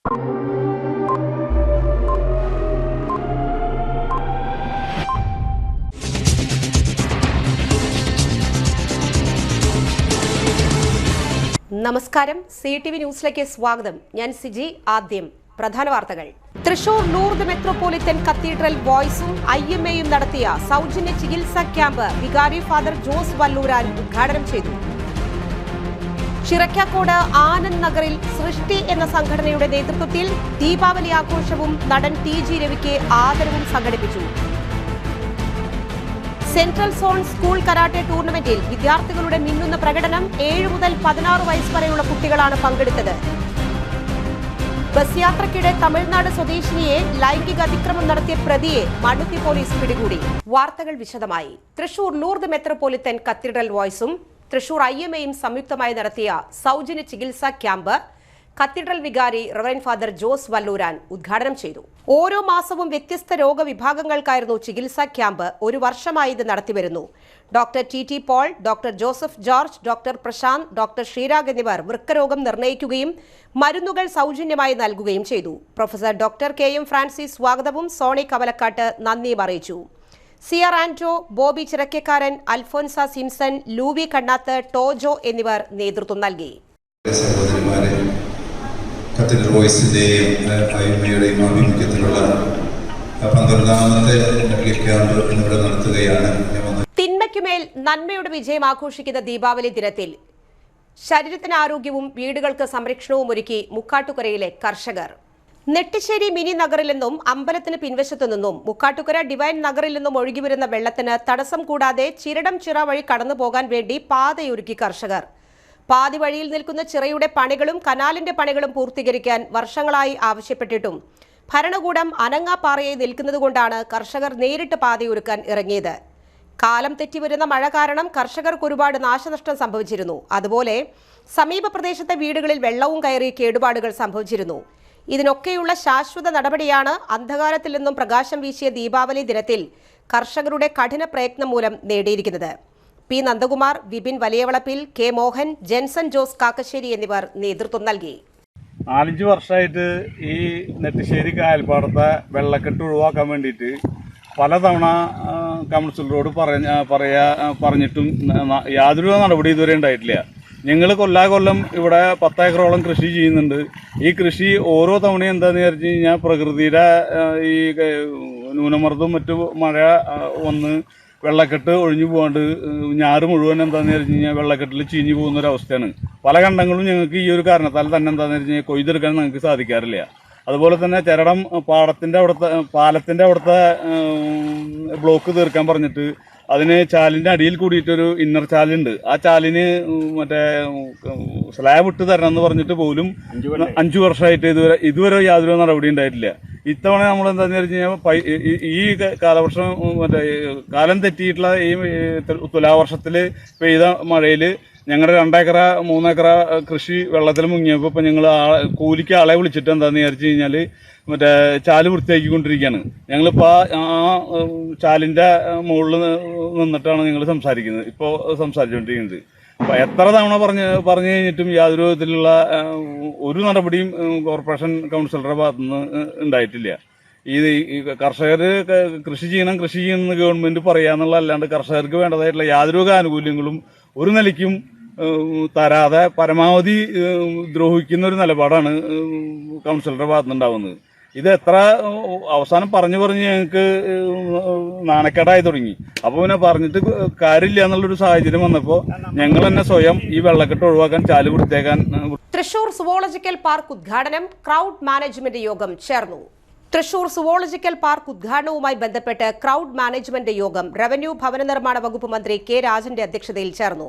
നമസ്കാരം, CTV ന്യൂസിലേക്ക് സ്വാഗതം. ഞാൻ സിജി. ആദ്യം പ്രധാന വാർത്തകൾ. തൃശൂർ ലൂർദ് മെട്രോപൊളിറ്റൻ കത്തീഡ്രൽ ബോയ്സും IMAയും നടത്തിയ സൗജന്യ ചികിത്സാ ക്യാമ്പ് വികാരി ഫാദർ ജോസ് വല്ലൂരാൻ ഉദ്ഘാടനം ചെയ്തു. ചിറക്കാക്കോട് ആനന്ദ് നഗറിൽ സൃഷ്ടി എന്ന സംഘടനയുടെ നേതൃത്വത്തിൽ ദീപാവലി ആഘോഷവും നടൻ TG രവിക്ക് ആദരവും സംഘടിപ്പിച്ചു. സെൻട്രൽ സോൺ സ്കൂൾ കരാട്ടെ ടൂർണമെന്റിൽ വിദ്യാർത്ഥികളുടെ മിന്നുന്ന പ്രകടനം. 7 മുതൽ 16 വയസ്സ് വരെയുള്ള കുട്ടികളാണ് പങ്കെടുത്തത്. ബസ് യാത്രയ്ക്കിടെ തമിഴ്നാട് സ്വദേശിനിയെ ലൈംഗിക അതിക്രമം നടത്തിയ പ്രതിയെ മടുത്തി പോലീസ് പിടികൂടി. വാർത്തകൾ വിശദമായി. തൃശൂർ ലൂർദ് മെട്രോപൊളിറ്റൻ കത്തീഡ്രൽ ബോയ്സും തൃശൂർ IMAയും സംയുക്തമായി നടത്തിയ സൗജന്യ ചികിത്സാ ക്യാമ്പ് കത്തീഡ്രൽ വികാരി റവറൻഡ് ഫാദർ ജോസ് വല്ലൂരാൻ ഉദ്ഘാടനം ചെയ്തു. ഓരോ മാസവും വ്യത്യസ്ത രോഗവിഭാഗങ്ങൾക്കായിരുന്നു ചികിത്സാ ക്യാമ്പ്. 1 വർഷമായി ഇത് നടത്തിവരുന്നു. Doctor TT Paul, doctor Joseph George, doctor Prashanth, doctor Sreerag എന്നിവർ വൃക്കരോഗം നിർണ്ണയിക്കുകയും മരുന്നുകൾ സൗജന്യമായി നൽകുകയും ചെയ്തു. പ്രൊഫസർ ഡോക്ടർ KM ഫ്രാൻസിസ് സ്വാഗതവും സോണി കവലക്കാട്ട് നന്ദിയും അറിയിച്ചു. CR Anto, Bobby Chirakkekkaran, Alphonsa Simpson, Luvi Kannath, Tojo എന്നിവർ നേതൃത്വം നൽകി. കത്തീഡ്രൽ ബോയ്സിന്റെയും IMAയുടെയും ആഭിമുഖ്യത്തിലുള്ള 12ാമത്തെ ക്യാമ്പ് ഇന്നിവിടെ നടത്തുകയാണ്. തിന്മയ്ക്കുമേൽ നന്മയുടെ വിജയം ആഘോഷിക്കുന്ന ദീപാവലി ദിനത്തിൽ ശരീരത്തിന് ആരോഗ്യവും വീടുകൾക്ക് സംരക്ഷണവും ഒരുക്കി മുക്കാട്ടുകരയിലെ കർഷകർ. നെട്ടിശ്ശേരി മിനി നഗറിൽ നിന്നും അമ്പലത്തിന് പിൻവശത്തു നിന്നും മുക്കാട്ടുകര ഡിവൈൻ നഗറിൽ നിന്നും ഒഴുകിവരുന്ന വെള്ളത്തിന് തടസ്സം കൂടാതെ ചിരടം ചിറ വഴി കടന്നു പോകാൻ വേണ്ടി പാതയൊരുക്കി കർഷകർ. പാതി വഴിയിൽ നിൽക്കുന്ന ചിറയുടെ പണികളും കനാലിന്റെ പണികളും പൂർത്തീകരിക്കാൻ വർഷങ്ങളായി ആവശ്യപ്പെട്ടിട്ടും ഭരണകൂടം അനങ്ങാപ്പാറയായി നിൽക്കുന്നതുകൊണ്ടാണ് കർഷകർ നേരിട്ട് പാതയൊരുക്കാൻ ഇറങ്ങിയത്. കാലം തെറ്റിവരുന്ന മഴ കാരണം കർഷകർക്ക് ഒരുപാട് നാശനഷ്ടം സംഭവിച്ചിരുന്നു. അതുപോലെ സമീപ പ്രദേശത്തെ വീടുകളിൽ വെള്ളവും കയറി കേടുപാടുകൾ സംഭവിച്ചിരുന്നു. ഇതിനൊക്കെയുള്ള ശാശ്വത നടപടിയാണ് അന്ധകാരത്തിൽ നിന്നും പ്രകാശം വീശിയ ദീപാവലി ദിനത്തിൽ കർഷകരുടെ കഠിന പ്രയത്നം മൂലം നേടിയിരിക്കുന്നത്. P. Nandakumar, Vipin Valiyavalappil, K. Mohan, Jenson Jose Kakkassery എന്നിവർ നേതൃത്വം നൽകി. 4-5 വർഷമായിട്ട് ഈ നെട്ടിശ്ശേരി കായൽപ്പാടത്തെ വെള്ളക്കെട്ട് ഒഴിവാക്കാൻ വേണ്ടിയിട്ട് പലതവണ കൗൺസിലറോട് പറഞ്ഞിട്ടും യാതൊരു നടപടി ഇതുവരെ ഉണ്ടായിട്ടില്ല. ഞങ്ങൾ കൊല്ലാകൊല്ലം ഇവിടെ 10 ഏക്കറോളം കൃഷി ചെയ്യുന്നുണ്ട്. ഈ കൃഷി ഓരോ തവണയും എന്താണെന്ന് വിചാരിച്ചു കഴിഞ്ഞാൽ പ്രകൃതിയുടെ ഈ ന്യൂനമർദ്ദവും മറ്റു മഴ വന്ന് വെള്ളക്കെട്ട് ഒഴിഞ്ഞു പോകാണ്ട് ഞാറ് മുഴുവൻ എന്താണെന്ന് വെച്ച് കഴിഞ്ഞാൽ വെള്ളക്കെട്ടിൽ ചീഞ്ഞു പോകുന്നൊരവസ്ഥയാണ്. പല കണ്ടങ്ങളും ഞങ്ങൾക്ക് ഈ ഒരു കാരണത്താൽ തന്നെ എന്താണെന്ന് വെച്ച് കഴിഞ്ഞാൽ കൊയ്തെടുക്കാൻ ഞങ്ങൾക്ക് സാധിക്കാറില്ല. അതുപോലെ തന്നെ ചെരടം പാലത്തിൻ്റെ അവിടുത്തെ ബ്ലോക്ക് തീർക്കാൻ പറഞ്ഞിട്ട് അതിന് ചാലിൻ്റെ അടിയിൽ കൂടിയിട്ടൊരു ഇന്നർ ചാലുണ്ട്. ആ ചാലിന് മറ്റേ സ്ലാബ് ഇട്ട് തരണം എന്ന് പറഞ്ഞിട്ട് പോലും 5 വർഷമായിട്ട് ഇതുവരെ യാതൊരു നടപടി ഉണ്ടായിട്ടില്ല. ഇത്തവണ നമ്മൾ എന്താണെന്ന് വെച്ച് കഴിഞ്ഞാൽ ഈ കാലവർഷം കാലം തെറ്റിയിട്ടുള്ള ഈ തുലാവർഷത്തിൽ പെയ്ത മഴയിൽ ഞങ്ങളുടെ 2 ഏക്കറ 3 ഏക്കറ കൃഷി വെള്ളത്തിൽ മുങ്ങിയപ്പോൾ ഇപ്പം ഞങ്ങൾ കൂലിക്ക് ആളെ വിളിച്ചിട്ട് എന്താണെന്ന് വിചാരിച്ചു കഴിഞ്ഞാൽ ചാല് വൃത്തിയാക്കിക്കൊണ്ടിരിക്കുകയാണ്. ഞങ്ങളിപ്പോൾ ആ ചാലിൻ്റെ മുകളിൽ നിന്നിട്ടാണ് ഞങ്ങൾ സംസാരിച്ചുകൊണ്ടിരിക്കുന്നത്. അപ്പോൾ എത്ര തവണ പറഞ്ഞു കഴിഞ്ഞിട്ടും യാതൊരു വിധത്തിലുള്ള ഒരു നടപടിയും കോർപ്പറേഷൻ കൗൺസിലറുടെ ഭാഗത്തുനിന്ന് ഉണ്ടായിട്ടില്ല. ഈ കർഷകർ കൃഷി ചെയ്യണമെന്ന് ഗവൺമെൻറ് പറയാന്നുള്ള അല്ലാണ്ട് കർഷകർക്ക് വേണ്ടതായിട്ടുള്ള യാതൊരു ആനുകൂല്യങ്ങളും ഒരു നിലയ്ക്കും തരാതെ പരമാവധി ദ്രോഹിക്കുന്ന ഒരു നിലപാടാണ് കൗൺസിലറുടെ ഭാഗത്തുനിന്നുണ്ടാവുന്നത്. ഇത് എത്ര അവസാനം പറഞ്ഞു ഞങ്ങൾക്ക് നാണക്കേടായി തുടങ്ങി. അപ്പോൾ പിന്നെ പറഞ്ഞിട്ട് കാര്യമില്ല എന്നുള്ളൊരു സാഹചര്യം വന്നപ്പോൾ ഞങ്ങൾ തന്നെ സ്വയം ഈ വെള്ളക്കെട്ട് ഒഴിവാക്കാൻ ചാല് വൃത്തിയാക്കാൻ. തൃശൂർ സുവോളജിക്കൽ പാർക്ക് ഉദ്ഘാടനം ക്രൗഡ് മാനേജ്മെന്റ് യോഗം ചേർന്നു. തൃശൂർ സുവോളജിക്കൽ പാർക്ക് ഉദ്ഘാടനവുമായി ബന്ധപ്പെട്ട് ക്രൗഡ് മാനേജ്മെന്റ് യോഗം റവന്യൂ ഭവന നിർമ്മാണ വകുപ്പ് മന്ത്രി K. രാജന്റെ അധ്യക്ഷതയിൽ ചേർന്നു.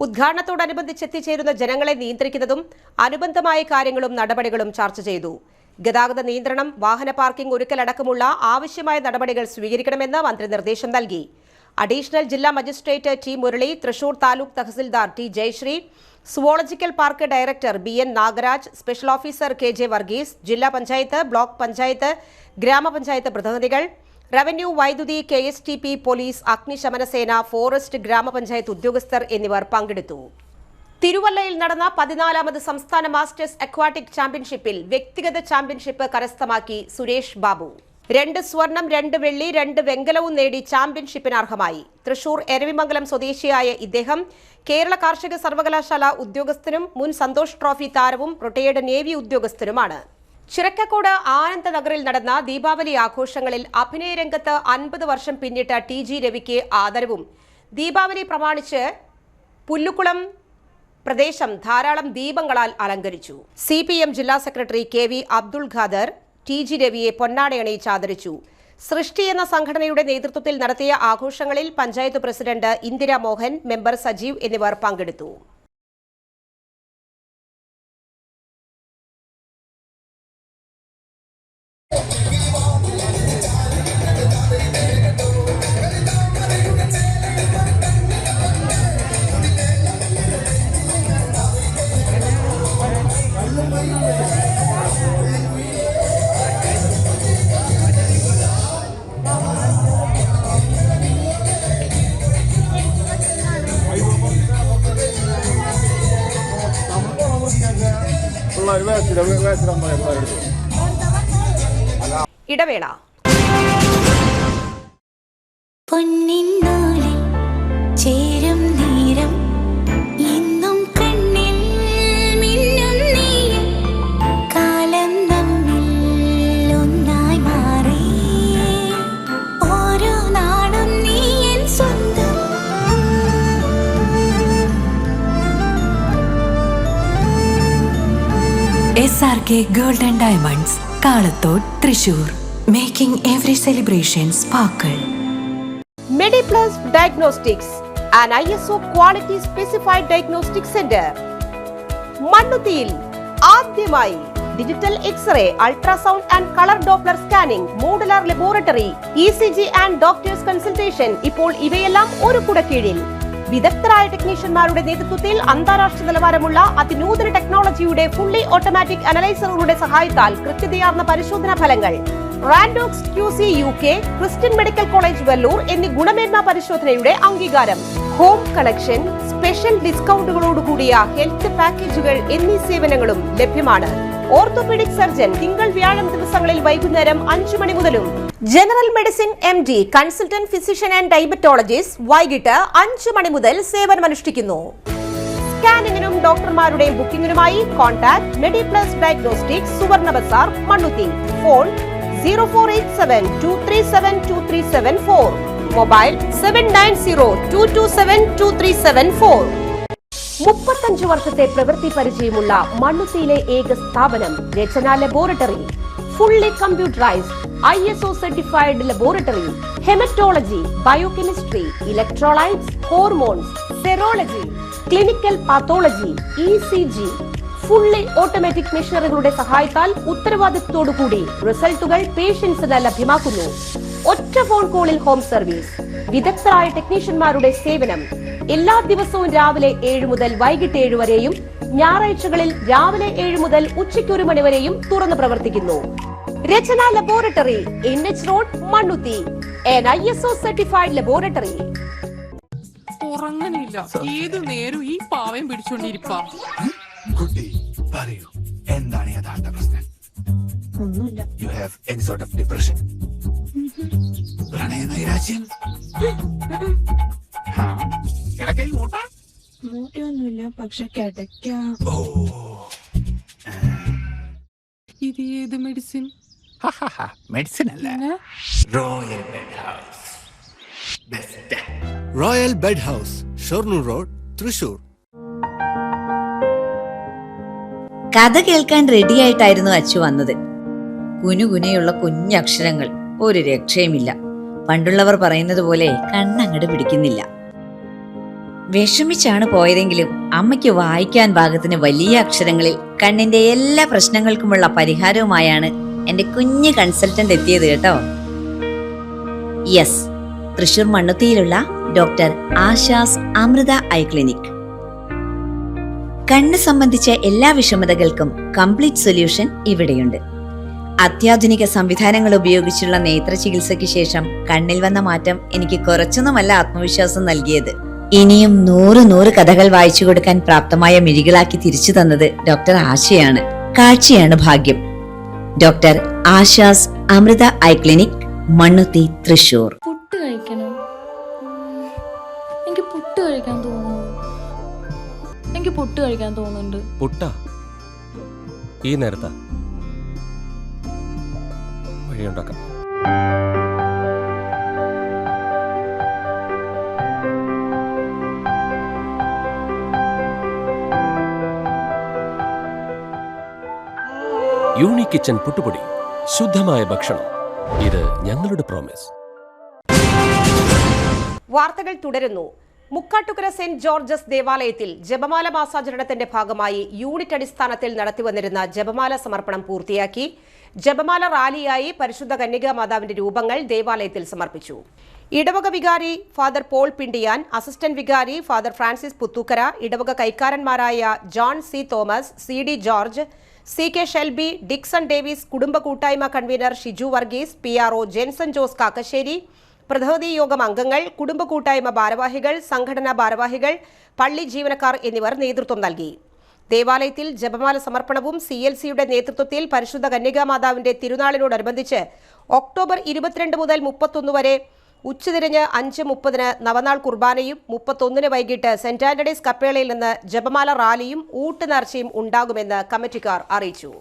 ഉദ്ഘാടനത്തോടനുബന്ധിച്ച് എത്തിച്ചേരുന്ന ജനങ്ങളെ നിയന്ത്രിക്കുന്നതും അനുബന്ധമായ കാര്യങ്ങളും നടപടികളും ചർച്ച ചെയ്തു. ഗതാഗത നിയന്ത്രണം, വാഹന പാർക്കിംഗ് ഒരുക്കലടക്കമുള്ള ആവശ്യമായ നടപടികൾ സ്വീകരിക്കണമെന്ന് മന്ത്രി നിർദ്ദേശം നൽകി. അഡീഷണൽ ജില്ലാ magistrate T. Murali, Thrissur taluk tahsildar T. Jayasree, zoological park director BN Nagaraj, special officer KJ Varghese, ജില്ലാ പഞ്ചായത്ത്, ബ്ലോക്ക് പഞ്ചായത്ത്, ഗ്രാമപഞ്ചായത്ത് പ്രതിനിധികൾ, റവന്യൂ, വൈദ്യുതി, KSTP, പോലീസ്, അഗ്നിശമന സേന, ഫോറസ്റ്റ്, ഗ്രാമപഞ്ചായത്ത് ഉദ്യോഗസ്ഥർ എന്നിവർ പങ്കെടുത്തു. തിരുവല്ലയിൽ നടന്ന 14ാമത് സംസ്ഥാന മാസ്റ്റേഴ്സ് അക്വാട്ടിക് ചാമ്പ്യൻഷിപ്പിൽ വ്യക്തിഗത ചാമ്പ്യൻഷിപ്പ് കരസ്ഥമാക്കി സുരേഷ് ബാബു. 2 സ്വർണം, 2 വെള്ളി, 2 വെങ്കലവും നേടി ചാമ്പ്യൻഷിപ്പിന് അർഹമായി. തൃശൂർ എരവിമംഗലം സ്വദേശിയായ ഇദ്ദേഹം കേരള കാർഷിക സർവകലാശാല ഉദ്യോഗസ്ഥനും മുൻ സന്തോഷ് ട്രോഫി താരവും റിട്ടയേർഡ് നേവി ഉദ്യോഗസ്ഥനുമാണ്. ചിറക്കക്കോട് ആനന്ദനഗറിൽ നടന്ന ദീപാവലി ആഘോഷങ്ങളിൽ അഭിനയരംഗത്ത് 50 വർഷം പിന്നിട്ട TG രവിക്ക് ആദരവും ദീപാവലി പ്രമാണിച്ച് പുല്ലുകുളം പ്രദേശം ധാരാളം ദീപങ്ങളാൽ അലങ്കരിച്ചു. CPM ജില്ലാ secretary KV Abdul Khader TG രവിയെ പൊന്നാടയണിയിച്ച് ആദരിച്ചു. സൃഷ്ടി എന്ന സംഘടനയുടെ നേതൃത്വത്തിൽ നടത്തിയ ആഘോഷങ്ങളിൽ പഞ്ചായത്ത് പ്രസിഡന്റ് ഇന്ദിര മോഹൻ, മെമ്പർ സജീവ് എന്നിവർ പങ്കെടുത്തു. ഇടവേള. പൊന്നിന്നൂലിൽ ചേരും നേരം ഇന്നും കണ്ണിൽ മിന്നും നീയും കാലം നമ്മിൽ ഒന്നായി മാറി ഓരോ നാടും നീ എൻ സ്വന്തം. SRK Gold and Diamonds, Kalathode, Thrissur. Making every celebration sparkle. Mediplus Diagnostics, an ISO quality specified diagnostic center. മണ്ണുത്തിയിൽ ആദ്യമായി digital x-ray, ultrasound and colour doppler scanning, modular laboratory, ECG and doctors consultation. ഇപ്പോൾ ഇവയെല്ലാം ഒരു കുടക്കീഴിൽ. വിദഗ്ധരായ ടെക്നീഷ്യന്മാരുടെ നേതൃത്വത്തിൽ അന്താരാഷ്ട്ര നിലവാരമുള്ള അതിനൂതന ടെക്നോളജിയുടെ ഫുള്ളി ഓട്ടോമാറ്റിക് അനലൈസറുകളുടെ സഹായത്താൽ കൃത്യതയാർന്ന പരിശോധനാ ഫലങ്ങൾ. റാൻഡോക്സ് QC UK, Christian medical college Vellore എന്നീ ഗുണമേന്മ പരിശോധനയുടെ അംഗീകാരം. ഹോം കളക്ഷൻ, സ്പെഷ്യൽ ഡിസ്കൗണ്ടുകളോടുകൂടിയ ഹെൽത്ത് പാക്കേജുകൾ എന്നീ സേവനങ്ങളും ലഭ്യമാണ്. ഓർത്തോപീഡിക് സർജൻ തിങ്കൾ, വ്യാഴം ദിവസങ്ങളിൽ വൈകുന്നേരം 5 മണി മുതലും. General medicine MD, consultant physician and diabetologist വൈകിട്ട് 5 മണി മുതൽ സേവനമനുഷ്ഠിക്കുന്നു. സ്കാനിങ്ങിനും ഡോക്ടർമാരുടെയും ബുക്കിംഗിനുമായി കോൺടാക്ട് മെഡിപ്ലസ് ഡയഗ്നോസ്റ്റിക്സ്, സുവർണ ബസാർ, മണ്ണുത്തി. Phone 0487237237 mobile 7902272374. 35 വർഷത്തെ പ്രവൃത്തി പരിചയമുള്ള മണ്ണുത്തിയിലെ ഏക സ്ഥാപനം Rachana laboratory. Fully computerised ISO certified laboratory. Haematology, biochemistry, electrolytes, hormones, serology, clinical pathology, ECG. Fully automatic മെഷീനറികളുടെ സഹായത്താൽ ഉത്തരവാദിത്വത്തോടുകൂടി റിസൾട്ടുകൾ പേഷ്യൻസിന് ലഭ്യമാക്കുന്നു. ഒറ്റ ഫോൺ കോളിൽ ഹോം സർവീസ്. വിദഗ്ധരായ ടെക്നീഷ്യന്മാരുടെ സേവനം. എല്ലാ ദിവസവും രാവിലെ 7 മുതൽ വൈകിട്ട് 7 വരെയും ഞായറാഴ്ചകളിൽ രാവിലെ 7 മുതൽ ഉച്ചയ്ക്ക് 1 മണി വരെയും തുറന്നു പ്രവർത്തിക്കുന്നു. Rachana laboratory, NH road, Mannuthy. an ISO certified laboratory. ഉറങ്ങണില്ല, ഏതു നേരം ഈ പാവം പിടിച്ചോണ്ടിരിപ്പാ. കുട്ടി പറയൂ, എന്താണ് യഥാർത്ഥ പ്രശ്നം? ഒന്നുമില്ല. You have any sort of depression, പ്രണയ നൈരാശ്യം? മൂട്ടിയൊന്നുമില്ല, പക്ഷെ കിടക്കാം. ഇത് ഏത് മെഡിസിൻ? മെഡിസിൻ അല്ല, royal bed house. Best royal bed house, Shoranur road, Thrissur. കഥ കേൾക്കാൻ റെഡിയായിട്ടായിരുന്നു അച്ചു വന്നത്. കുനുകുനയുള്ള കുഞ്ഞക്ഷരങ്ങൾ, ഒരു രക്ഷയുമില്ല. പണ്ടുള്ളവർ പറയുന്നത് പോലെ കണ്ണങ്ങട് പിടിക്കുന്നില്ല. വിഷമിച്ചാണ് പോയതെങ്കിലും അമ്മയ്ക്ക് വായിക്കാൻ പാകത്തിന് വലിയ അക്ഷരങ്ങളിൽ കണ്ണിന്റെ എല്ലാ പ്രശ്നങ്ങൾക്കുമുള്ള പരിഹാരവുമായാണ് എന്റെ കുഞ്ഞു കൺസൾട്ടന്റ് എത്തിയത് കേട്ടോ. യെസ്, തൃശൂർ മണ്ണുത്തിയിലുള്ള doctor Asha's Amrita eye clinic. കണ്ണ് സംബന്ധിച്ച എല്ലാ വിഷമതകൾക്കും കംപ്ലീറ്റ് സൊല്യൂഷൻ ഇവിടെയുണ്ട്. അത്യാധുനിക സംവിധാനങ്ങൾ ഉപയോഗിച്ചുള്ള നേത്ര ചികിത്സയ്ക്ക് ശേഷം കണ്ണിൽ വന്ന മാറ്റം എനിക്ക് കുറച്ചൊന്നുമല്ല ആത്മവിശ്വാസം നൽകിയത്. ഇനിയും 100 കഥകൾ വായിച്ചു കൊടുക്കാൻ പ്രാപ്തമായ മിഴികളാക്കി തിരിച്ചു തന്നത് ഡോക്ടർ ആശയാണ്. കാഴ്ചയാണ് ഭാഗ്യം. Doctor Asha's Amrita eye clinic, Mannuthy, Thrissur. Puttu കഴിക്കണം. എനിക്ക് പുട്ട് കഴിക്കാൻ തോന്നുന്നു. എനിക്ക് പുട്ട് കഴിക്കാൻ തോന്നുന്നുണ്ട്. പുട്ടാ? ഈ നേരത്താ? വഴിയുണ്ടാക്കാം. യൂണി കിച്ചൻ പുട്ടുപൊടി, ശുദ്ധമായ ഭക്ഷണം. ഇത് ഞങ്ങളുടെ പ്രോമിസ്. വാർത്തകൾ തുടരുന്നു. മുക്കാട്ടുകര സെന്റ് ജോർജസ് ദേവാലയത്തിൽ ജപമാല മാസാചരണത്തിന്റെ ഭാഗമായി യൂണിറ്റ് അടിസ്ഥാനത്തിൽ നടത്തിവന്നിരുന്ന ജപമാല സമർപ്പണം പൂർത്തിയാക്കി. ജപമാല റാലിയായി പരിശുദ്ധ കന്യകാ മാതാവിന്റെ രൂപങ്ങൾ ദേവാലയത്തിൽ സമർപ്പിച്ചു. ഇടവക വികാരി ഫാദർ പോൾ പിണ്ടിയാൻ, അസിസ്റ്റന്റ് വികാരി ഫാദർ ഫ്രാൻസിസ് പുത്തൂക്കര, ഇടവക കൈക്കാരന്മാരായ John C Thomas, C D George, C K Shelby, Dixon Davis, കുടുംബ കൂട്ടായ്മ convener Shiju Varghese, P R O Jenson Jose Kakkassery, പ്രതിനിധി യോഗം അംഗങ്ങൾ, കുടുംബ കൂട്ടായ്മ ഭാരവാഹികൾ, സംഘടനാ ഭാരവാഹികൾ, പള്ളി ജീവനക്കാർ എന്നിവർ നേതൃത്വം നൽകി. ദേവാലയത്തിൽ ജപമാല സമർപ്പണവും CLCയുടെ നേതൃത്വത്തിൽ പരിശുദ്ധ കന്യകാമാതാവിന്റെ തിരുനാളിനോടനുബന്ധിച്ച് ഒക്ടോബർ 22 മുതൽ 31 വരെ ഉച്ചതിരിഞ്ഞ് 5:30 നവനാൾ കുർബാനയും 31 വൈകിട്ട് സെന്റ് ആന്റണീസ് കപ്പേളയിൽ നിന്ന് ജപമാല റാലിയും ഊട്ടുനേർച്ചയും ഉണ്ടാകുമെന്ന് കമ്മിറ്റിക്കാർ അറിയിച്ചു.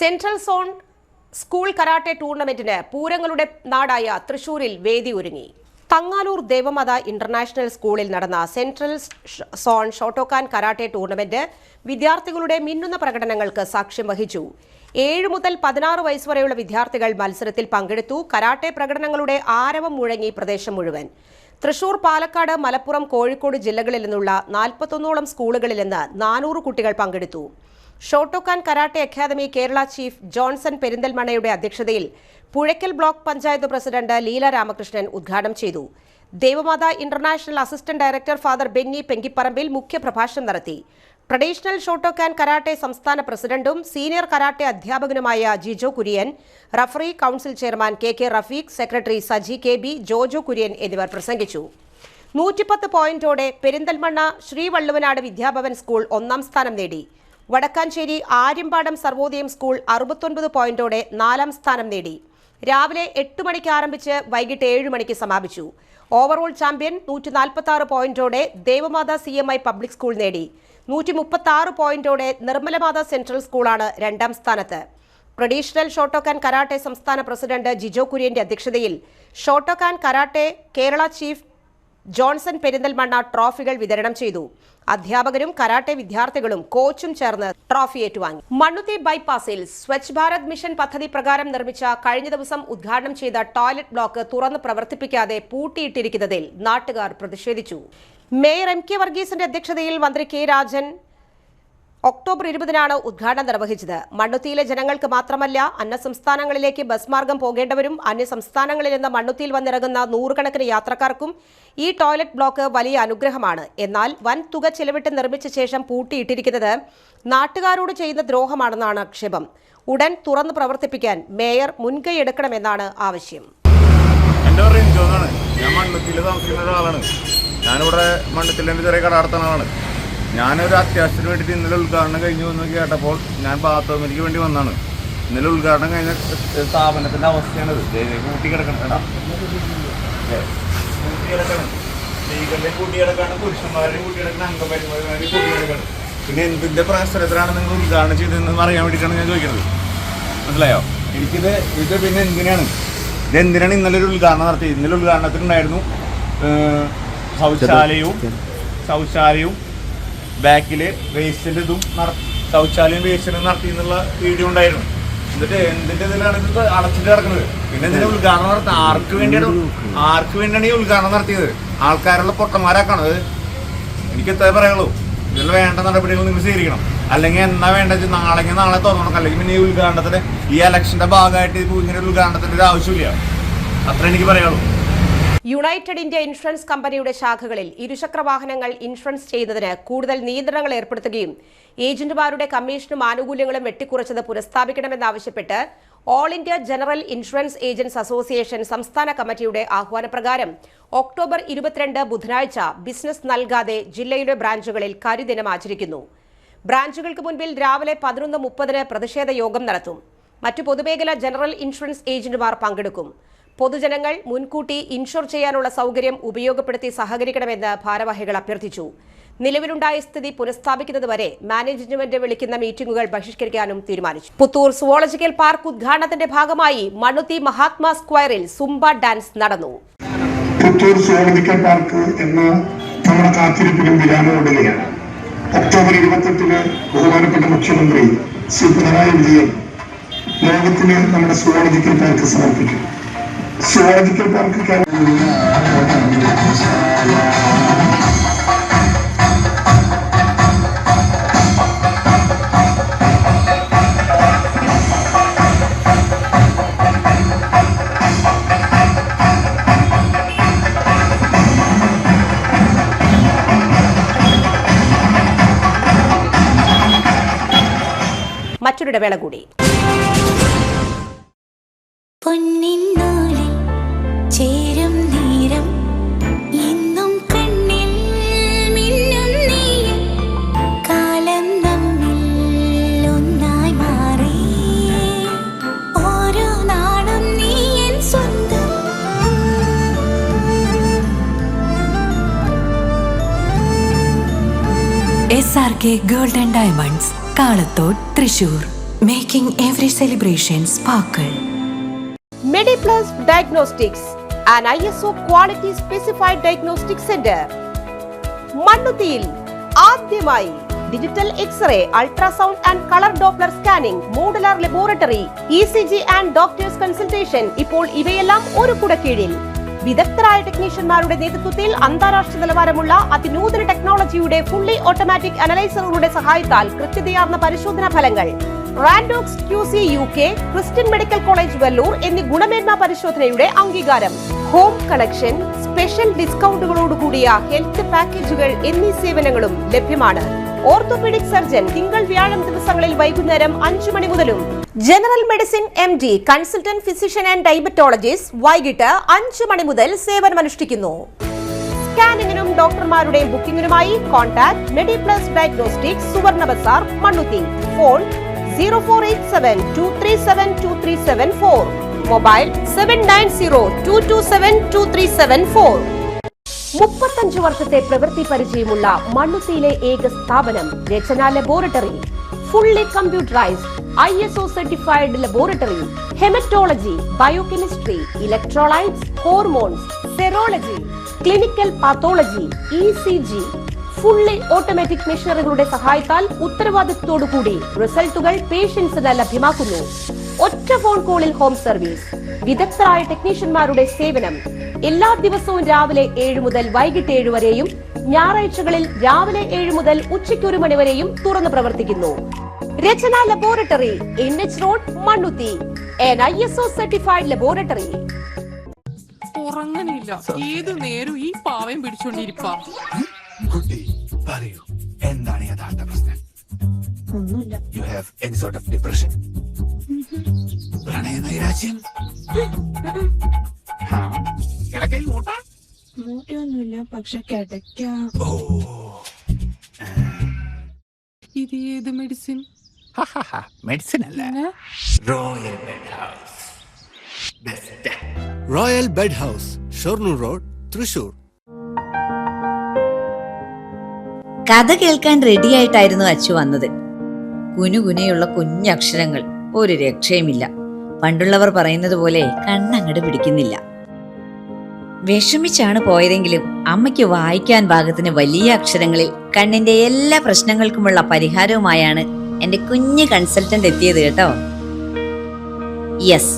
സെൻട്രൽ സോൺ സ്കൂൾ കരാട്ടെ ടൂർണമെന്റിന് പൂരങ്ങളുടെ നാടായ തൃശൂരിൽ വേദി ഒരുങ്ങി. തങ്ങാലൂർ ദേവമാത ഇന്റർനാഷണൽ സ്കൂളിൽ നടന്ന central zone Shotokan karate tournament വിദ്യാർത്ഥികളുടെ മിന്നുന്ന പ്രകടനങ്ങൾക്ക് സാക്ഷ്യം വഹിച്ചു. 7 മുതൽ 16 വയസ്സ് വരെയുള്ള വിദ്യാർത്ഥികൾ മത്സരത്തിൽ പങ്കെടുത്തു. കരാട്ടെ പ്രകടനങ്ങളുടെ ആരവം മുഴങ്ങി പ്രദേശം മുഴുവൻ. തൃശൂർ, പാലക്കാട്, മലപ്പുറം, കോഴിക്കോട് ജില്ലകളിൽ നിന്നുള്ള 41ഓളം സ്കൂളുകളിൽ നിന്ന് 400 കുട്ടികൾ പങ്കെടുത്തു. Shotokan karate academy Kerala chief Johnson പെരിന്തൽമണ്ണയുടെ അധ്യക്ഷതയിൽ പുഴയ്ക്കൽ ബ്ലോക്ക് പഞ്ചായത്ത് പ്രസിഡന്റ് ലീല രാമകൃഷ്ണൻ ഉദ്ഘാടനം ചെയ്തു. Devamatha international assistant director father Benny Pengiparambil മുഖ്യപ്രഭാഷണം നടത്തി. ട്രഡീഷണൽ ഷോട്ടോക്കാൻ കരാട്ടെ സംസ്ഥാന പ്രസിഡന്റും സീനിയർ കരാട്ടെ അധ്യാപകനുമായ Jijo Kurian, referee council chairman K Rafeeq, secretary Saji KB, Jojo Kurian എന്നിവർ പ്രസംഗിച്ചു. 110 പോയിന്റോടെ പെരിന്തൽമണ്ണ ശ്രീവള്ളുവനാട് വിദ്യാഭവൻ സ്കൂൾ 1ാം സ്ഥാനം നേടി. വടക്കാഞ്ചേരി ആര്യമ്പാടം സർവോദയം സ്കൂൾ 69 പോയിന്റോടെ 4ാം സ്ഥാനം നേടി. രാവിലെ 8 മണിക്ക് ആരംഭിച്ച് വൈകിട്ട് 7 മണിക്ക് സമാപിച്ചു. ഓവറോൾ ചാമ്പ്യൻ 146 പോയിന്റോടെ ദേവമാത CMI പബ്ലിക് സ്കൂൾ നേടി. 136 പോയിന്റോടെ നിർമ്മലമാത സെൻട്രൽ സ്കൂളാണ് 2ാം സ്ഥാനത്ത്. ട്രഡീഷണൽ ഷോട്ടോക്കാൻ കരാട്ടെ സംസ്ഥാന പ്രസിഡന്റ് ജിജോ കുര്യന്റെ അധ്യക്ഷതയിൽ Shotokan karate Kerala chief Johnson Perinthalmanna ട്രോഫികൾ വിതരണം ചെയ്തു. അധ്യാപകരും കരാട്ടെ വിദ്യാർത്ഥികളും കോച്ചും ചേർന്ന് ട്രോഫി ഏറ്റുവാങ്ങി. മണ്ണുത്തി ബൈപ്പാസിൽ സ്വച്ഛ് ഭാരത് മിഷൻ പദ്ധതി പ്രകാരം നിർമ്മിച്ച കഴിഞ്ഞ ദിവസം ഉദ്ഘാടനം ചെയ്ത ടോയ്ലറ്റ് ബ്ലോക്ക് തുറന്ന് പ്രവർത്തിപ്പിക്കാതെ പൂട്ടിയിട്ടിരിക്കുന്നതിൽ നാട്ടുകാർ പ്രതിഷേധിച്ചു. മേയർ എം കെ വർഗീസിന്റെ അധ്യക്ഷതയിൽ മന്ത്രി കെ രാജൻ ഒക്ടോബർ 20-നാണ് ഉദ്ഘാടനം നിർവഹിച്ചത്. മണ്ണുത്തിയിലെ ജനങ്ങൾക്ക് മാത്രമല്ല, അന്യസംസ്ഥാനങ്ങളിലേക്ക് ബസ് മാർഗം പോകേണ്ടവരും അന്യസംസ്ഥാനങ്ങളിൽ നിന്ന് മണ്ണുത്തിയിൽ വന്നിറങ്ങുന്ന നൂറുകണക്കിന് യാത്രക്കാർക്കും ഈ ടോയ്ലറ്റ് ബ്ലോക്ക് വലിയ അനുഗ്രഹമാണ്. എന്നാൽ വൻ തുക ചെലവിട്ട് നിർമ്മിച്ച ശേഷം പൂട്ടിയിട്ടിരിക്കുന്നത് നാട്ടുകാരോട് ചെയ്യുന്ന ദ്രോഹമാണെന്നാണ് ആക്ഷേപം. ഉടൻ തുറന്ന് പ്രവർത്തിപ്പിക്കാൻ മേയർ മുൻകൈ എടുക്കണമെന്നാണ് ആവശ്യം. ഞാനിവിടെ മണ്ണത്തിൽ ചെറിയ കട നടത്തുന്ന ആളാണ്. ഞാനൊരു അത്യാവശ്യത്തിന് വേണ്ടിയിട്ട് ഇന്നലെ ഉദ്ഘാടനം കഴിഞ്ഞു എന്ന് കേട്ടപ്പോൾ ഞാൻ ബാത്റൂമിലേക്ക് വേണ്ടി വന്നതാണ്. ഇന്നലെ ഉദ്ഘാടനം കഴിഞ്ഞ സ്ഥാപനത്തിൻ്റെ അവസ്ഥയാണിത്. കൂട്ടി കിടക്കണം, സ്ത്രീകളുടെയും കൂട്ടി കിടക്കാണ്, പുരുഷന്മാരുടെയും കൂട്ടി കിടക്കണം, അംഗപരിമാരുടെയും കൂട്ടി കിടക്കണം. പിന്നെ എന്തിൻ്റെ പ്രശ്നത്തിലാണ് നിങ്ങൾ ഉദ്ഘാടനം ചെയ്തതെന്ന് അറിയാൻ വേണ്ടിയിട്ടാണ് ഞാൻ ചോദിക്കുന്നത്. മനസ്സിലായോ? ഇത് പിന്നെ ഇതെന്തിനാണ് ഇന്നലെ ഒരു ഉദ്ഘാടനം നടത്തിയത്? ഇന്നലെ ഉദ്ഘാടനത്തിനുണ്ടായിരുന്നു ശൗചാലയവും ബാക്കിൽ വേസ്റ്റിൻ്റെ ഇതും ശൗചാലയം വേസ്റ്റിന് നടത്തി എന്നുള്ള വീഡിയോ ഉണ്ടായിരുന്നു. എന്നിട്ട് എന്തിൻ്റെ ഇതിലാണ് ഇത് അടച്ചിട്ട് കിടക്കുന്നത്? പിന്നെ ഇതിന് ഉദ്ഘാടനം നടത്തുന്നത് ആർക്ക് വേണ്ടിയാണ് ഈ ഉദ്ഘാടനം നടത്തിയത്? ആൾക്കാരുള്ള പൊട്ടന്മാരാക്കണത്. എനിക്ക് ഇത്രേ പറയുള്ളൂ. ഇതിൽ വേണ്ട നടപടികൾ നിങ്ങൾ സ്വീകരിക്കണം. അല്ലെങ്കിൽ എന്നാ വേണ്ടത് നാളെ തുറക്കണം. അല്ലെങ്കിൽ പിന്നെ ഈ ഉദ്ഘാടനത്തിന് ഈ ഇലക്ഷൻ്റെ ഭാഗമായിട്ട് ഇങ്ങനെ ഒരു ഉദ്ഘാടനത്തിൻ്റെ ഒരു ആവശ്യമില്ല. അത്ര എനിക്ക് പറയുള്ളൂ. യുണൈറ്റഡ് ഇന്ത്യ ഇൻഷുറൻസ് കമ്പനിയുടെ ശാഖകളിൽ ഇരുചക്ര വാഹനങ്ങൾ ഇൻഷുറൻസ് ചെയ്യുന്നതിന് കൂടുതൽ നിയന്ത്രണങ്ങൾ ഏർപ്പെടുത്തുകയും ഏജന്റുമാരുടെ കമ്മീഷനും ആനുകൂല്യങ്ങളും വെട്ടിക്കുറച്ചത് പുനഃസ്ഥാപിക്കണമെന്നാവശ്യപ്പെട്ട് all India general insurance agents association സംസ്ഥാന കമ്മിറ്റിയുടെ ആഹ്വാനപ്രകാരം ഒക്ടോബർ 22 ബുധനാഴ്ച ബിസിനസ് നൽകാതെ ജില്ലയിലെ ബ്രാഞ്ചുകളിൽ കരിദിനം ആചരിക്കുന്നു. ബ്രാഞ്ചുകൾക്ക് മുൻപിൽ രാവിലെ 11:30 പ്രതിഷേധ യോഗം നടത്തും. മറ്റു പൊതുമേഖലാ ജനറൽ ഇൻഷുറൻസ് ഏജന്റുമാർ പങ്കെടുക്കും. പൊതുജനങ്ങൾ മുൻകൂട്ടി ഇൻഷുർ ചെയ്യാനുള്ള സൗകര്യം ഉപയോഗപ്പെടുത്തി സഹകരിക്കണമെന്ന് ഭാരവാഹികൾ അഭ്യർത്ഥിച്ചു. നിലവിലുണ്ടായ സ്ഥിതി പുനഃസ്ഥാപിക്കുന്നതുവരെ മാനേജ്മെന്റ് വിളിക്കുന്ന മീറ്റിംഗുകൾ ബഹിഷ്കരിക്കാനും തീരുമാനിച്ചു. പുത്തൂർ സുവോളജിക്കൽ പാർക്ക് ഉദ്ഘാടനത്തിന്റെ ഭാഗമായി മണ്ണുത്തി മഹാത്മാ സ്ക്വയറിൽ സുംബ ഡാൻസ് നടന്നു. പുത്തൂർ സുവോളജിക്കൽ പാർക്ക് എന്ന നമ്മുടെ കാത്തിരിപ്പിനും വിരാമമിടുകയാണ്. ഒക്ടോബർ 28-ന് ബഹുമാനപ്പെട്ട മുഖ്യമന്ത്രി ശ്രീ പിണറായി വിജയൻ ലോകത്തിന് നമ്മുടെ സുവോളജിക്കൽ പാർക്ക് സമർപ്പിക്കും. സുവോളജിക്കൽ പാർക്ക് മറ്റൊരിടവേള കൂടി. പൊന്നിന്നൂലിൽ ചേരും നേരം ഇന്നും കണ്ണിൽ മിന്നും നീയും കാലം നമ്മിൽ ഒന്നായി മാറി ഓരോ നാടും നീ എൻ സ്വന്തം. SRK Gold and Diamonds, Kalathode, Thrissur. Making every celebration sparkle. Mediplus Diagnostics, an ISO quality specified diagnostic center. മണ്ണുത്തിയിൽ ആദ്യമായി digital x-ray, ultrasound and colour doppler scanning, modular laboratory, ECG and doctors consultation. ഇപ്പോൾ ഇവയെല്ലാം ഒരു കുടക്കീഴിൽ. വിദഗ്ധരായ ടെക്നീഷ്യന്മാരുടെ നേതൃത്വത്തിൽ അന്താരാഷ്ട്ര നിലവാരമുള്ള അതിനൂതന ടെക്നോളജിയുടെ ഫുള്ളി ഓട്ടോമാറ്റിക് അനലൈസറുകളുടെ സഹായത്താൽ കൃത്യതയാർന്ന പരിശോധനാ ഫലങ്ങൾ. റാൻഡോക്സ് QC UK, Christian medical college Vellore എന്നീ ഗുണമേന്മ പരിശോധനയുടെ അംഗീകാരം. ഹോം കളക്ഷൻ, സ്പെഷ്യൽ ഡിസ്കൗണ്ടുകളോടുകൂടിയ ഹെൽത്ത് പാക്കേജുകൾ എന്നീ സേവനങ്ങളും ലഭ്യമാണ്. ഓർത്തോപീഡിക് സർജൻ തിങ്കൾ വ്യാഴം ദിവസങ്ങളിൽ വൈകുന്നേരം 5 മണി മുതലും general medicine MD, consultant physician and diabetologist വൈകിട്ട് 5 മണി മുതൽ സേവനമനുഷ്ഠിക്കുന്നു. സ്കാനിങ്ങിനും ഡോക്ടർമാരുടെ ബുക്കിംഗിനുമായി കോൺടാക്ട് മെഡിപ്ലസ് ഡയഗ്നോസ്റ്റിക്സ്, സുവർണ ബസാർ, മണ്ണുത്തി. Phone 0487237237 mobile 7902272374. 35 വർഷത്തെ പ്രവൃത്തി പരിചയമുള്ള മണ്ണുത്തിയിലെ ഏക സ്ഥാപനം Rachana laboratory. Fully computerised ISO certified laboratory. Haematology, biochemistry, electrolytes, hormones, serology, clinical pathology, ECG, fully automatic മെഷീനറികളുടെ സഹായത്താൽ ഉത്തരവാദിത്വത്തോടുകൂടി റിസൾട്ടുകൾ പേഷ്യൻസിന് ലഭ്യമാക്കുന്നു. ഒറ്റ ഫോൺ കോളിൽ ഹോം സർവീസ്, വിദഗ്ധരായ ടെക്നീഷ്യന്മാരുടെ സേവനം. എല്ലാ ദിവസവും രാവിലെ 7 മുതൽ വൈകിട്ട് 7 വരെയും ഞായറാഴ്ചകളിൽ രാവിലെ 7 മുതൽ ഉച്ചയ്ക്ക് 1 മണി വരെയും തുറന്നു പ്രവർത്തിക്കുന്നു. Rachana laboratory, NH road, Mannuthy. an ISO certified laboratory. ഉറങ്ങണില്ല, ഏതു നേരം ഈ പാവം പിടിച്ചോണ്ടിരിപ്പാ. കുട്ടി പറയൂ, എന്താണ് യഥാർത്ഥ പ്രശ്നം? ഒന്നുമില്ല. You have any sort of depression? പ്രണയ നൈരാശ്യം? കിടക്കയിൽ മൂട്ട? മൂട്ടയൊന്നുമില്ല, പക്ഷെ കിടക്കാം. ഇത് ഏത് മെഡിസിൻ? മെഡിസിൻ അല്ല, royal bed house. Best. Royal bed house, Shoranur road, Thrissur. കഥ കേൾക്കാൻ റെഡിയായിട്ടായിരുന്നു അച്ചു വന്നത്. കുനുകുനയുള്ള കുഞ്ഞക്ഷരങ്ങൾ, ഒരു രക്ഷയുമില്ല. പണ്ടുള്ളവർ പറയുന്നത് പോലെ കണ്ണങ്ങട് പിടിക്കുന്നില്ല. വിഷമിച്ചാണ് പോയതെങ്കിലും അമ്മയ്ക്ക് വായിക്കാൻ പാകത്തിന് വലിയ അക്ഷരങ്ങളിൽ കണ്ണിന്റെ എല്ലാ പ്രശ്നങ്ങൾക്കുമുള്ള പരിഹാരവുമായാണ് എന്റെ കുഞ്ഞ് കൺസൾട്ടന്റ് എത്തിയത് കേട്ടോ. യെസ്,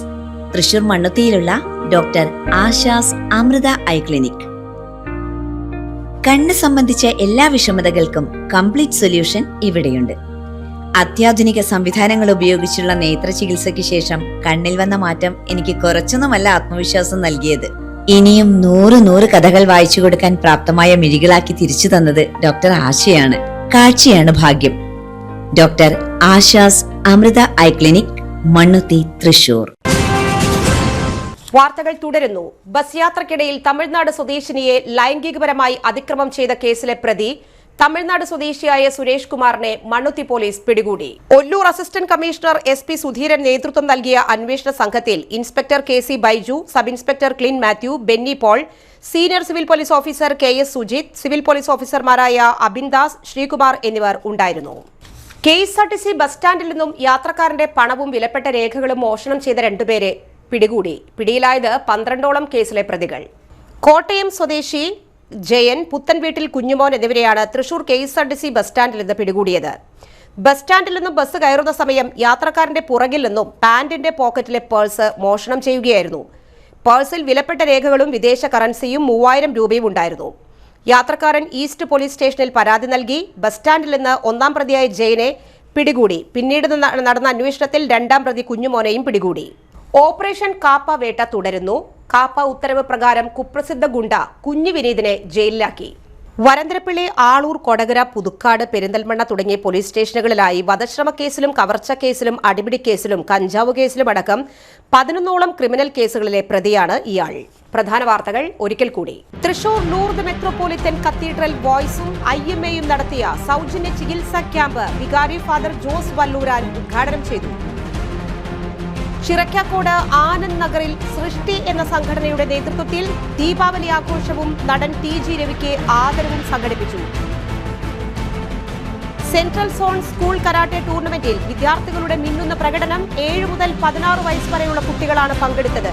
തൃശൂർ മണ്ണുത്തിയിലുള്ള doctor Asha's Amrita eye clinic. കണ്ണ് സംബന്ധിച്ച എല്ലാ വിഷമതകൾക്കും കംപ്ലീറ്റ് സൊല്യൂഷൻ ഇവിടെയുണ്ട്. അത്യാധുനിക സംവിധാനങ്ങൾ ഉപയോഗിച്ചുള്ള നേത്ര ചികിത്സയ്ക്ക് ശേഷം കണ്ണിൽ വന്ന മാറ്റം എനിക്ക് കുറച്ചൊന്നുമല്ല ആത്മവിശ്വാസം നൽകിയത്. ഇനിയും 100 കഥകൾ വായിച്ചു കൊടുക്കാൻ പ്രാപ്തമായ മിഴികളാക്കി തിരിച്ചു തന്നത് ഡോക്ടർ ആശയാണ്. കാഴ്ചയാണ് ഭാഗ്യം. Doctor Asha's Amrita eye clinic, Mannuthy, Thrissur. വാർത്തകൾ തുടരുന്നു. ബസ് യാത്രക്കിടയിൽ തമിഴ്നാട് സ്വദേശിനിയെ ലൈംഗികപരമായി അതിക്രമം ചെയ്ത കേസിലെ പ്രതി തമിഴ്നാട് സ്വദേശിയായ സുരേഷ് കുമാറിനെ മണ്ണുത്തി പോലീസ് പിടികൂടി. Ollur assistant commissioner SP Sudheeran നേതൃത്വം നൽകിയ അന്വേഷണ സംഘത്തിൽ inspector KC Baiju, sub inspector Clin Mathew, Benny Paul, senior civil police officer KS Sujith, civil police ഓഫീസർമാരായ അബിൻദാസ്, ശ്രീകുമാർ എന്നിവർ ഉണ്ടായിരുന്നു. KSRTC ബസ് സ്റ്റാൻഡിൽ നിന്നും യാത്രക്കാരന്റെ പണവും വിലപ്പെട്ട രേഖകളും മോഷണം ചെയ്ത 2 പേരെ പിടികൂടി. പിടിയിലായത് 12ഓളം കേസിലെ പ്രതികൾ. കോട്ടയം സ്വദേശി ജയൻ, പുത്തൻവീട്ടിൽ കുഞ്ഞുമോൻ എന്നിവരെയാണ് തൃശൂർ KSRTC ബസ് സ്റ്റാൻഡിൽ നിന്ന് പിടികൂടിയത്. ബസ് സ്റ്റാൻഡിൽ നിന്നും ബസ് കയറുന്ന സമയം യാത്രക്കാരന്റെ പുറകിൽ നിന്നും പാന്റിന്റെ പോക്കറ്റിലെ പേഴ്സ് മോഷണം ചെയ്യുകയായിരുന്നു. പേഴ്സിൽ വിലപ്പെട്ട രേഖകളും വിദേശ കറൻസിയും 3000 രൂപയും ഉണ്ടായിരുന്നു. യാത്രക്കാരൻ ഈസ്റ്റ് പോലീസ് സ്റ്റേഷനിൽ പരാതി നൽകി. ബസ് സ്റ്റാൻഡിൽ നിന്ന് 1-ാം പ്രതിയായ ജയനെ പിടികൂടി. പിന്നീട് നടന്ന അന്വേഷണത്തിൽ 2-ാം പ്രതി കുഞ്ഞുമോനെയും പിടികൂടി. ഓപ്പറേഷൻ കാപ്പ വേട്ട തുടരുന്നു. കാപ്പ ഉത്തരവ് പ്രകാരം കുപ്രസിദ്ധ ഗുണ്ട കുഞ്ഞു വിനീതിനെ ജയിലിലാക്കി. വരന്തരപ്പള്ളി, ആളൂർ, കൊടകര, പുതുക്കാട്, പെരിന്തൽമണ്ണ തുടങ്ങിയ പോലീസ് സ്റ്റേഷനുകളിലായി വധശ്രമ കേസിലും കവർച്ച കേസിലും അടിപിടി കേസിലും കഞ്ചാവ് കേസിലും അടക്കം 11ഓളം ക്രിമിനൽ കേസുകളിലെ പ്രതിയാണ് ഇയാൾ. പ്രധാന വാർത്തകൾ ഒരിക്കൽ കൂടി. തൃശൂർ ലൂർദ് മെട്രോപൊളിറ്റൻ കത്തീഡ്രൽ ബോയ്സും IMAയും നടത്തിയ സൗജന്യ ചികിത്സാ ക്യാമ്പ് വികാരി ഫാദർ ജോസ് വല്ലൂരാൻ ഉദ്ഘാടനം ചെയ്തു. ചിറക്കാക്കോട് ആനന്ദ് നഗറിൽ സൃഷ്ടി എന്ന സംഘടനയുടെ നേതൃത്വത്തിൽ ദീപാവലി ആഘോഷവും നടൻ TG രവിക്ക് ആദരവും സംഘടിപ്പിച്ചു. സെൻട്രൽ സോൺ സ്കൂൾ കരാട്ടെ ടൂർണമെന്റിൽ വിദ്യാർത്ഥികളുടെ മിന്നുന്ന പ്രകടനം. 7 മുതൽ 16 വയസ്സ് വരെയുള്ള കുട്ടികളാണ് പങ്കെടുത്തത്.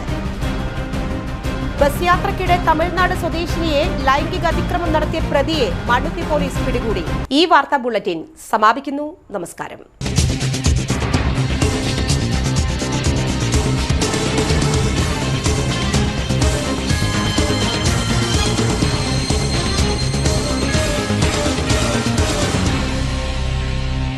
ബസ് യാത്രക്കിടെ തമിഴ്നാട് സ്വദേശിനിയെ ലൈംഗിക അതിക്രമം നടത്തിയ പ്രതിയെ മണ്ണുത്തി പോലീസ് പിടികൂടി. ഈ വാർത്താ ബുള്ളറ്റിൻ സമാപിക്കുന്നു. നമസ്കാരം.